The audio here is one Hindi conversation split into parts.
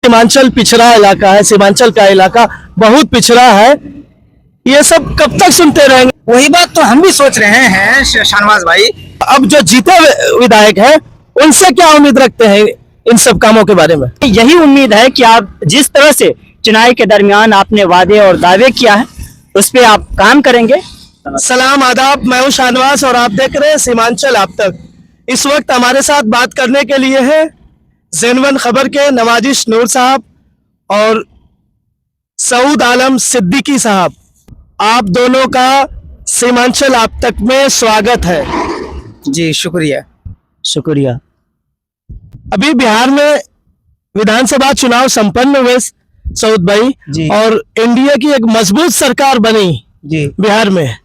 सीमांचल पिछड़ा इलाका है, सीमांचल का इलाका बहुत पिछड़ा है। ये सब कब तक सुनते रहेंगे? वही बात तो हम भी सोच रहे हैं शाहनवाज भाई। अब जो जीते विधायक हैं उनसे क्या उम्मीद रखते हैं इन सब कामों के बारे में? यही उम्मीद है कि आप जिस तरह से चुनाव के दरमियान आपने वादे और दावे किया है उस पे आप काम करेंगे। सलाम आदाब, मैं हूं शाहनवाज और आप देख रहे हैं सीमांचल आप तक। इस वक्त हमारे साथ बात करने के लिए है ज़ेन-1 खबर के नवाजिश नूर साहब और सऊद आलम सिद्दीकी साहब। आप दोनों का सीमांचल आप तक में स्वागत है। जी शुक्रिया। शुक्रिया। अभी बिहार में विधानसभा चुनाव संपन्न हुए सऊद भाई जी। और एनडीए की एक मजबूत सरकार बनी जी बिहार में,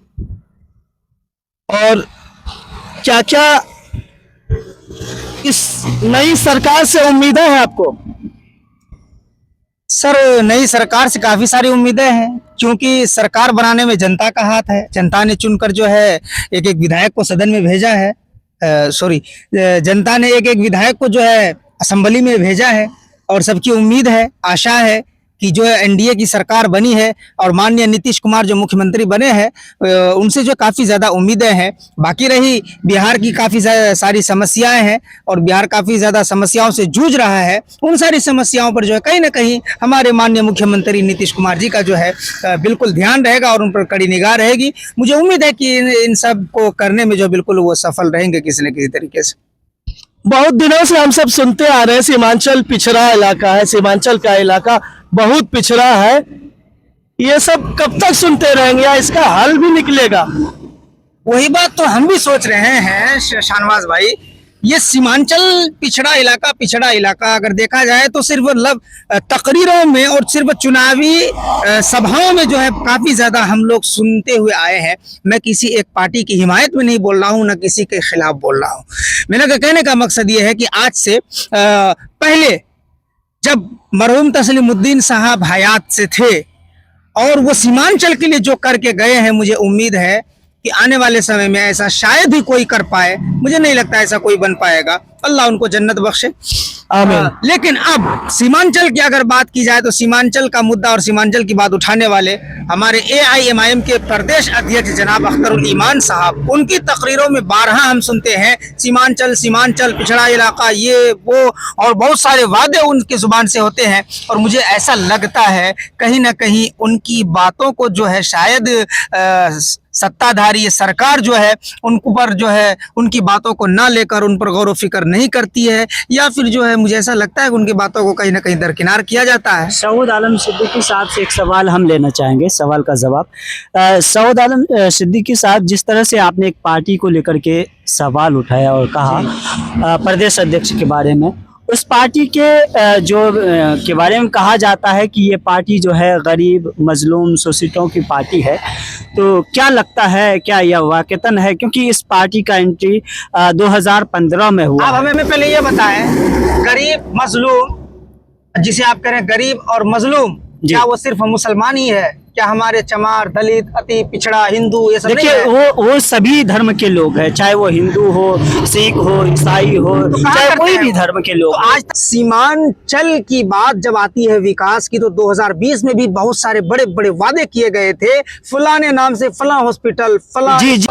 और क्या क्या इस नई सरकार से उम्मीदें हैं आपको? सर, नई सरकार से काफी सारी उम्मीदें हैं क्योंकि सरकार बनाने में जनता का हाथ है। जनता ने चुनकर जो है एक एक विधायक को सदन में भेजा है। जनता ने एक एक विधायक को जो है असेंबली में भेजा है और सबकी उम्मीद है, आशा है कि जो एनडीए की सरकार बनी है और माननीय नीतीश कुमार जो मुख्यमंत्री बने हैं उनसे जो काफ़ी ज़्यादा उम्मीदें हैं। बाकी रही बिहार की काफ़ी सारी समस्याएं हैं और बिहार काफ़ी ज़्यादा समस्याओं से जूझ रहा है। उन सारी समस्याओं पर जो है कहीं ना कहीं हमारे माननीय मुख्यमंत्री नीतीश कुमार जी का जो है बिल्कुल ध्यान रहेगा और उन पर कड़ी निगाह रहेगी। मुझे उम्मीद है कि इन सब को करने में जो बिल्कुल वो सफल रहेंगे किसी न किसी तरीके से। बहुत दिनों से हम सब सुनते आ रहे हैं सीमांचल पिछड़ा इलाका है, सीमांचल का इलाका बहुत पिछड़ा है। ये सब कब तक सुनते रहेंगे या इसका हल भी निकलेगा? वही बात तो हम भी सोच रहे हैं शाहनवाज भाई। ये सीमांचल पिछड़ा इलाका अगर देखा जाए तो सिर्फ तकरीरों में और सिर्फ चुनावी सभाओं में जो है काफ़ी ज़्यादा हम लोग सुनते हुए आए हैं। मैं किसी एक पार्टी की हिमायत में नहीं बोल रहा हूँ, न किसी के खिलाफ बोल रहा हूँ। मेरा कहने का मकसद ये है कि आज से पहले जब मरहूम तस्लीमुद्दीन साहब हयात से थे और वो सीमांचल के लिए जो करके गए हैं, मुझे उम्मीद है कि आने वाले समय में ऐसा शायद ही कोई कर पाए। मुझे नहीं लगता ऐसा कोई बन पाएगा। अल्लाह उनको जन्नत बख्शे, आमीन। लेकिन अब सीमांचल की अगर बात की जाए तो सीमांचल का मुद्दा और सीमांचल की बात उठाने वाले हमारे AIMIM के प्रदेश अध्यक्ष जनाब अख्तरुल ईमान साहब, उनकी तकरीरों में बारहा हम सुनते हैं सीमांचल पिछड़ा इलाका, ये वो और बहुत सारे वादे उनकी जुबान से होते हैं। और मुझे ऐसा लगता है कहीं ना कहीं उनकी बातों को जो है शायद सत्ताधारी सरकार जो है उन पर जो है उनकी बातों को ना लेकर उन पर गौर फिक्र नहीं करती है, या फिर जो है मुझे ऐसा लगता है कि उनकी बातों को कहीं ना कहीं दरकिनार किया जाता है। सऊद आलम सिद्दीकी साहब से एक सवाल हम लेना चाहेंगे, सवाल का जवाब। सऊद आलम सिद्दीकी साहब, जिस तरह से आपने एक पार्टी को लेकर के सवाल उठाया और कहा प्रदेश अध्यक्ष के बारे में, उस पार्टी के के बारे में कहा जाता है कि ये पार्टी जो है गरीब मजलूम शोषितों की पार्टी है, तो क्या लगता है क्या यह वाकईतन है? क्योंकि इस पार्टी का एंट्री 2015 में हुआ। आप हमें पहले ये बताएं, गरीब मजलूम जिसे आप कह रहे हैं गरीब और मजलूम, क्या वो सिर्फ मुसलमान ही है? क्या हमारे चमार, दलित, अति पिछड़ा, हिंदू ये सब नहीं है? देखिए वो सभी धर्म के लोग हैं, चाहे वो हिंदू हो, सिख हो, ईसाई हो, तो चाहे कोई भी धर्म के लोग। तो आज सीमांचल की बात जब आती है विकास की, तो 2020 में भी बहुत सारे बड़े बड़े वादे किए गए थे। फलाने नाम से फला हॉस्पिटल, फला जी जी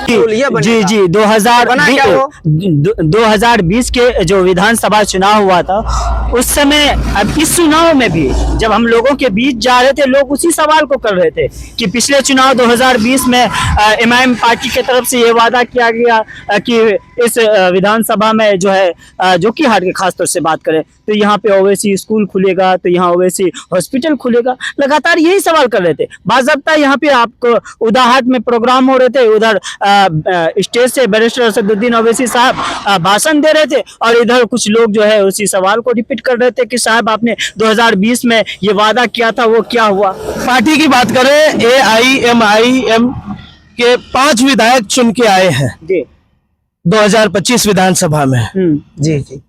2020 के जो विधानसभा चुनाव हुआ था उस समय, अब इस चुनाव में भी जब हम लोगों के बीच जा रहे थे, लोग उसी सवाल को कर रहे थे कि पिछले चुनाव 2020 में इमाम पार्टी की तरफ से ये वादा किया गया कि इस विधानसभा में जो है जो कि हाट के खास तौर से बात करें तो यहाँ पे ओवैसी स्कूल खुलेगा, तो यहाँ ओवैसी हॉस्पिटल खुलेगा। लगातार यही सवाल कर रहे थे। बाज़ाब्ता यहाँ पे आपको उदाहरण में प्रोग्राम हो रहे थे, उधर स्टेज से बैरिस्टर असदुद्दीन ओवैसी साहब भाषण दे रहे थे और इधर कुछ लोग जो है उसी सवाल को रिपीट कर रहे थे कि साहब आपने 2020 में ये वादा किया था, वो क्या हुआ? पार्टी की बात करें, AIMIM के 5 विधायक चुन के आए हैं जी 2025 विधानसभा में। जी जी।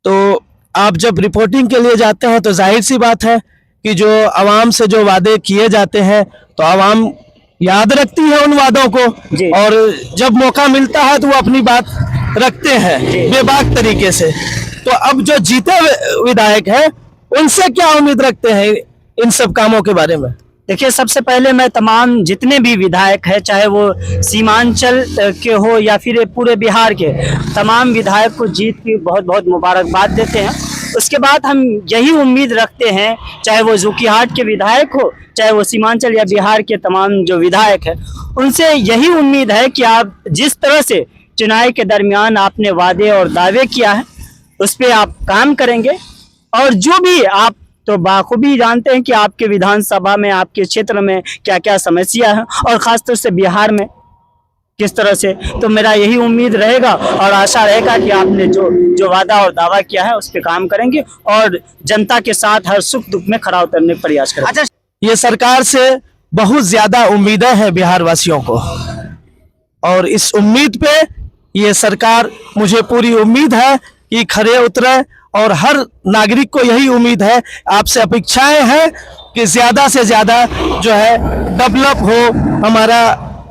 तो आप जब रिपोर्टिंग के लिए जाते हैं तो जाहिर सी बात है कि जो आवाम से जो वादे किए जाते हैं तो आवाम याद रखती है उन वादों को, और जब मौका मिलता है तो वो अपनी बात रखते हैं जी। बेबाक तरीके से, तो अब जो जीते विधायक हैं उनसे क्या उम्मीद रखते हैं इन सब कामों के बारे में? देखिए, सबसे पहले मैं तमाम जितने भी विधायक हैं, चाहे वो सीमांचल के हो या फिर पूरे बिहार के, तमाम विधायक को जीत की बहुत बहुत मुबारकबाद देते हैं। उसके बाद हम यही उम्मीद रखते हैं, चाहे वो जोकीहाट के विधायक हो, चाहे वो सीमांचल या बिहार के तमाम जो विधायक हैं, उनसे यही उम्मीद है कि आप जिस तरह से चुनाव के दरमियान आपने वादे और दावे किया है उस पर आप काम करेंगे, और जो भी आप तो बाखूबी जानते हैं कि आपके विधानसभा में, आपके क्षेत्र में क्या क्या समस्या है, और खासतौर से बिहार में किस तरह से। तो मेरा यही उम्मीद रहेगा और आशा रहेगा कि आपने जो वादा और दावा किया है उस पर काम करेंगे और जनता के साथ हर सुख दुख में खड़ा उतरने का प्रयास करेंगे। अच्छा, ये सरकार से बहुत ज्यादा उम्मीदें हैं बिहार वासियों को, और इस उम्मीद पे ये सरकार, मुझे पूरी उम्मीद है कि खरे उतरे, और हर नागरिक को यही उम्मीद है, आपसे अपेक्षाएं हैं कि ज्यादा से ज्यादा जो है डेवलप हो, हमारा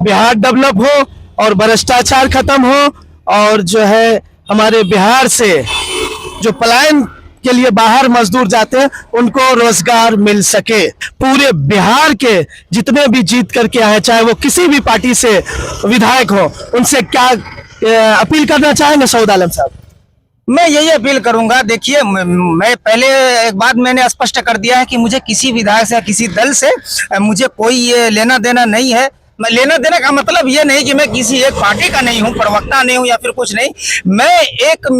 बिहार डेवलप हो और भ्रष्टाचार खत्म हो, और जो है हमारे बिहार से जो पलायन के लिए बाहर मजदूर जाते हैं उनको रोजगार मिल सके। पूरे बिहार के जितने भी जीत करके आए, चाहे वो किसी भी पार्टी से विधायक हो, उनसे क्या अपील करना चाहेंगे सऊद आलम साहब? मैं यही अपील करूंगा। देखिए, मैं पहले एक बात मैंने स्पष्ट कर दिया है कि मुझे किसी विधायक से या किसी दल से मुझे कोई ये लेना देना नहीं है। मैं लेना देना का मतलब ये नहीं कि मैं किसी एक पार्टी का नहीं हूँ, प्रवक्ता नहीं हूँ या फिर कुछ नहीं। मैं एक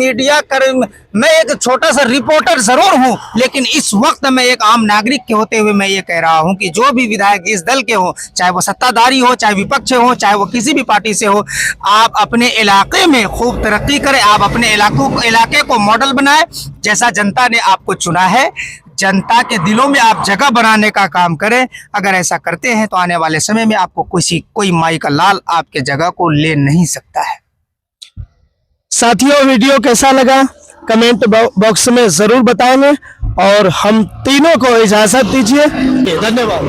मैं एक छोटा सा रिपोर्टर जरूर हूँ, लेकिन इस वक्त मैं एक आम नागरिक के होते हुए मैं ये कह रहा हूँ कि जो भी विधायक जिस दल के हो, चाहे वो सत्ताधारी हो, चाहे विपक्ष हो, चाहे वो किसी भी पार्टी से हो, आप अपने इलाके में खूब तरक्की करें। आप अपने इलाके को मॉडल बनाए, जैसा जनता ने आपको चुना है। जनता के दिलों में आप जगह बनाने का काम करें। अगर ऐसा करते हैं तो आने वाले समय में आपको कोई माई का लाल आपके जगह को ले नहीं सकता है। साथियों, वीडियो कैसा लगा कमेंट बॉक्स में जरूर बताएंगे, और हम तीनों को इजाजत दीजिए। धन्यवाद।